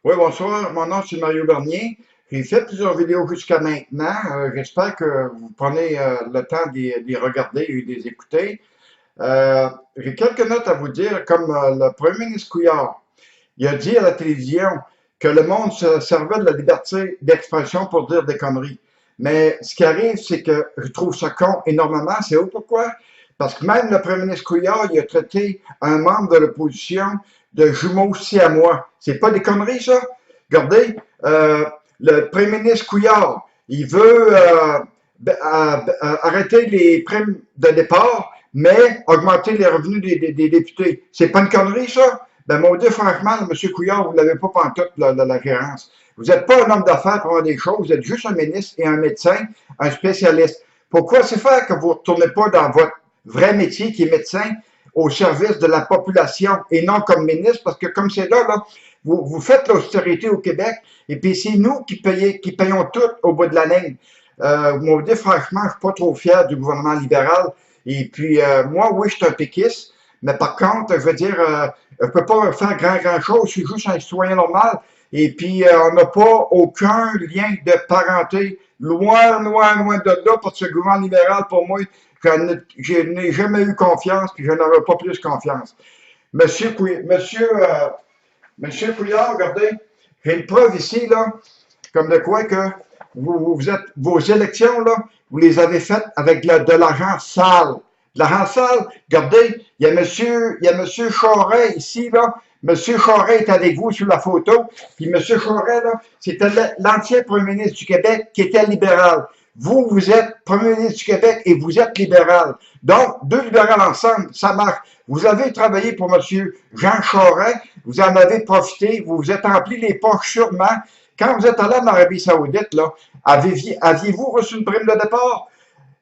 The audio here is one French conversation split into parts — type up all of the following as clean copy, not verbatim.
Oui, bonsoir. Mon nom, c'est Mario Bernier. J'ai fait plusieurs vidéos jusqu'à maintenant. J'espère que vous prenez le temps d'y regarder et de les écouter. J'ai quelques notes à vous dire, comme le premier ministre Couillard. Il a dit à la télévision que le monde se servait de la liberté d'expression pour dire des conneries. Mais ce qui arrive, c'est que je trouve ça con énormément. C'est pourquoi? Parce que même le premier ministre Couillard, il a traité un membre de l'opposition de jumeaux siamois. C'est pas des conneries, ça? Regardez, le premier ministre Couillard, il veut arrêter les primes de départ, mais augmenter les revenus des députés. C'est pas une connerie, ça? Ben, mon Dieu, franchement, M. Couillard, vous ne l'avez pas pantoute, la gérance. Vous n'êtes pas un homme d'affaires pour avoir des choses, vous êtes juste un ministre et un médecin, un spécialiste. Pourquoi c'est faire que vous ne retournez pas dans votre vrai métier qui est médecin au service de la population et non comme ministre? Parce que comme c'est là, vous faites l'austérité au Québec et puis c'est nous qui payons tout au bout de la ligne. Moi, franchement, je ne suis pas trop fier du gouvernement libéral. Et puis, moi, oui, je suis un péquiste, mais par contre, je veux dire, je ne peux pas faire grand chose, je suis juste un citoyen normal. Et puis, on n'a pas aucun lien de parenté, loin de là, pour ce gouvernement libéral, pour moi, je n'ai jamais eu confiance, puis je n'aurai pas plus confiance. Monsieur Couillard, regardez, j'ai une preuve ici, là, comme de quoi que vos élections, là, vous les avez faites avec de l'argent sale. De l'argent sale, regardez, il y a monsieur Charest ici, là. Monsieur Charest est avec vous sur la photo. Puis monsieur Charest, là, c'était l'ancien premier ministre du Québec qui était libéral. Vous, vous êtes premier ministre du Québec et vous êtes libéral. Donc, deux libérales ensemble, ça marche. Vous avez travaillé pour monsieur Jean Charest, vous en avez profité, vous vous êtes rempli les poches sûrement. Quand vous êtes allé en Arabie Saoudite, là, aviez-vous reçu une prime de départ?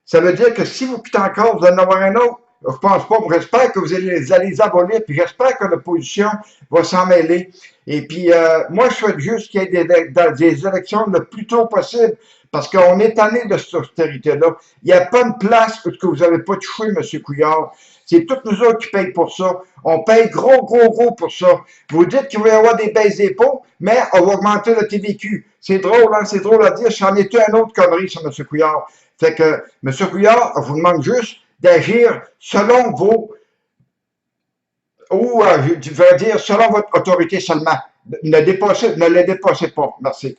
Ça veut dire que si vous quittez encore, vous allez en avoir un autre. Je pense pas. J'espère que vous allez les abolir, puis j'espère que l'opposition va s'en mêler. Et puis, moi, je souhaite juste qu'il y ait des élections le plus tôt possible, parce qu'on est tanné de cette austérité-là. Il n'y a pas une place où vous n'avez pas touché, M. Couillard. C'est toutes nous autres qui payent pour ça. On paye gros pour ça. Vous dites qu'il va y avoir des baisses d'impôts, mais on va augmenter le TVQ. C'est drôle, hein? C'est drôle à dire. J'en ai un autre connerie sur M. Couillard. Fait que, M. Couillard, je vous demande juste d'agir selon je veux dire, selon votre autorité seulement. Ne le dépassez pas. Merci.